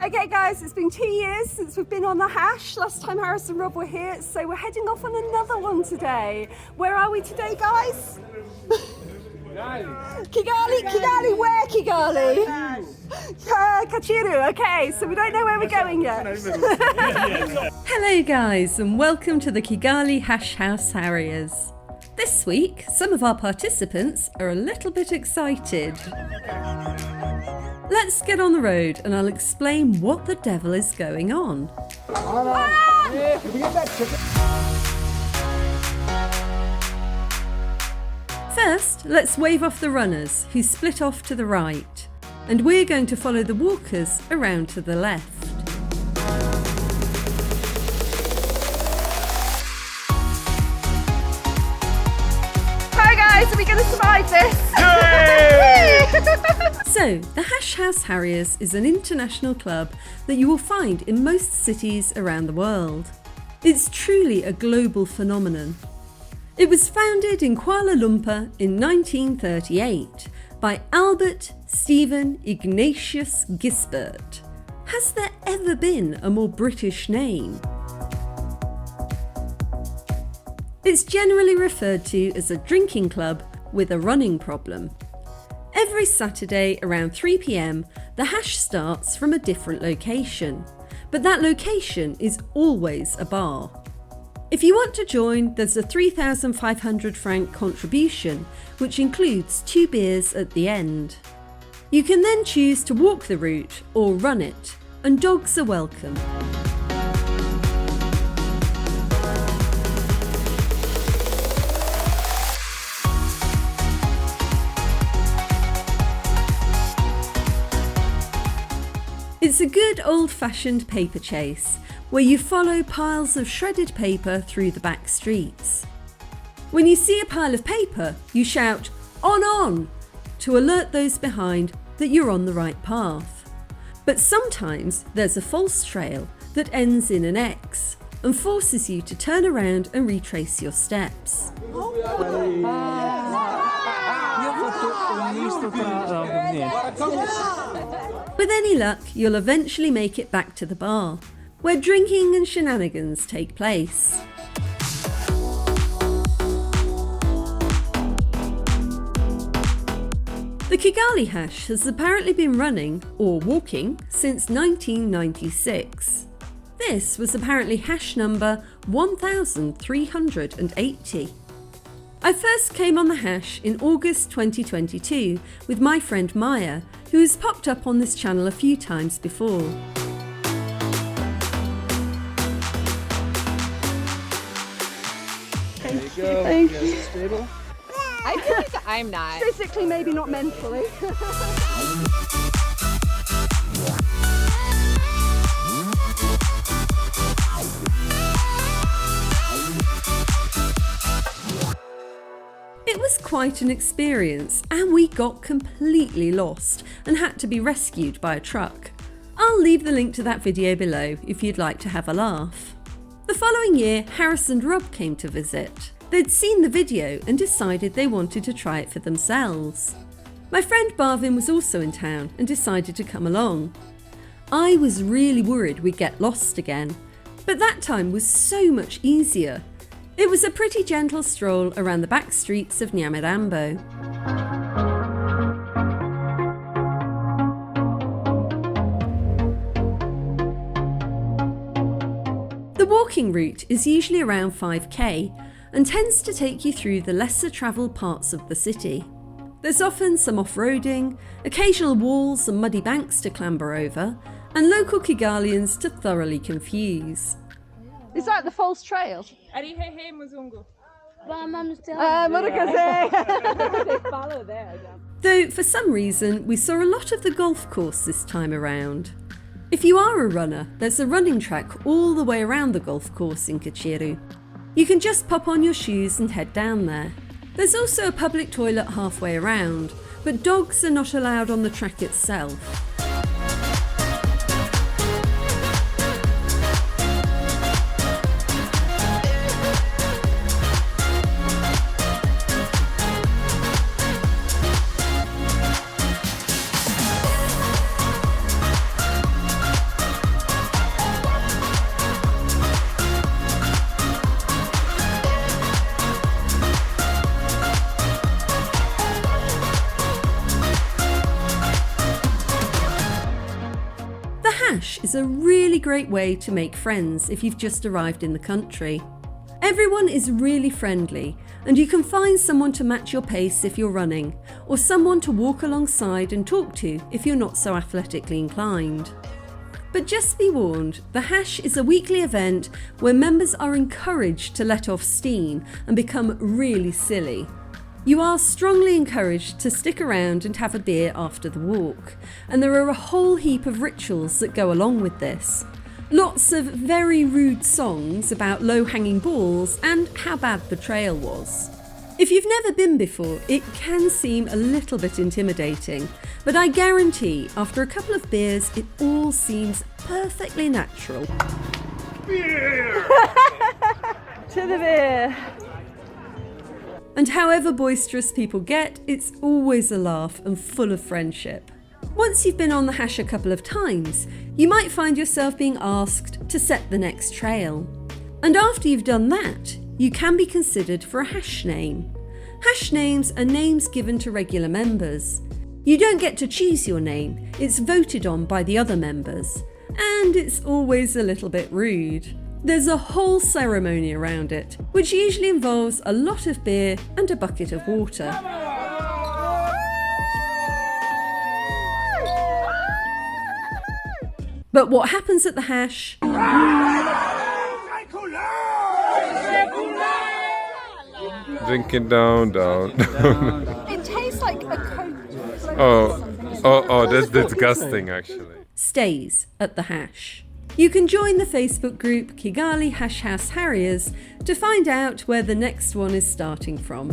Okay guys, it's been 2 years since we've been on the hash. Last time Harris and Rob were here, so we're heading off on another one today. Where are we today, guys? Kigali, where Kigali? Kachiru, okay, so we don't know where we're going yet. Hello guys, and welcome to the Kigali Hash House Harriers. This week, some of our participants are a little bit excited. Let's get on the road and I'll explain what the devil is going on. First, let's wave off the runners who split off to the right, and we're going to follow the walkers around to the left. Hi guys, are we going to survive this? So, the Hash House Harriers is an international club that you will find in most cities around the world. It's truly a global phenomenon. It was founded in Kuala Lumpur in 1938 by Albert Stephen Ignatius Gisbert. Has there ever been a more British name? It's generally referred to as a drinking club with a running problem. Every Saturday around 3 p.m, the hash starts from a different location, but that location is always a bar. If you want to join, there's a 3,500 franc contribution, which includes 2 beers at the end. You can then choose to walk the route or run it, and dogs are welcome. It's a good old-fashioned paper chase, where you follow piles of shredded paper through the back streets. When you see a pile of paper, you shout, on, to alert those behind that you're on the right path. But sometimes there's a false trail that ends in an X and forces you to turn around and retrace your steps. With any luck, you'll eventually make it back to the bar, where drinking and shenanigans take place. The Kigali hash has apparently been running, or walking, since 1996. This was apparently hash number 1380. I first came on the hash in August 2022 with my friend Maya, who has popped up on this channel a few times before. Thank you. Stable? I feel like I'm not. Physically, maybe not mentally. It was quite an experience, and we got completely lost and had to be rescued by a truck. I'll leave the link to that video below if you'd like to have a laugh. The following year, Harris and Rob came to visit. They'd seen the video and decided they wanted to try it for themselves. My friend Barvin was also in town and decided to come along. I was really worried we'd get lost again, but that time was so much easier. It was a pretty gentle stroll around the back streets of Nyamirambo. The walking route is usually around 5k and tends to take you through the lesser travelled parts of the city. There's often some off-roading, occasional walls and muddy banks to clamber over, and local Kigalians to thoroughly confuse. Is that the false trail? Though for some reason we saw a lot of the golf course this time around. If you are a runner, there's a running track all the way around the golf course in Kachiru. You can just pop on your shoes and head down there. There's also a public toilet halfway around, but dogs are not allowed on the track itself. hash is a really great way to make friends if you've just arrived in the country. Everyone is really friendly, and you can find someone to match your pace if you're running, or someone to walk alongside and talk to if you're not so athletically inclined. But just be warned, the hash is a weekly event where members are encouraged to let off steam and become really silly. You are strongly encouraged to stick around and have a beer after the walk, and there are a whole heap of rituals that go along with this. Lots of very rude songs about low-hanging balls and how bad the trail was. If you've never been before, it can seem a little bit intimidating, but I guarantee after a couple of beers it all seems perfectly natural. Beer! To the beer! And however boisterous people get, it's always a laugh and full of friendship. Once you've been on the hash a couple of times, you might find yourself being asked to set the next trail. And after you've done that, you can be considered for a hash name. Hash names are names given to regular members. You don't get to choose your name, it's voted on by the other members. And it's always a little bit rude. There's a whole ceremony around it, which usually involves a lot of beer and a bucket of water. But what happens at the hash? Drink it down. It tastes like a Coke. Oh, that's disgusting actually. Stays at the hash. You can join the Facebook group Kigali #Harriers to find out where the next one is starting from.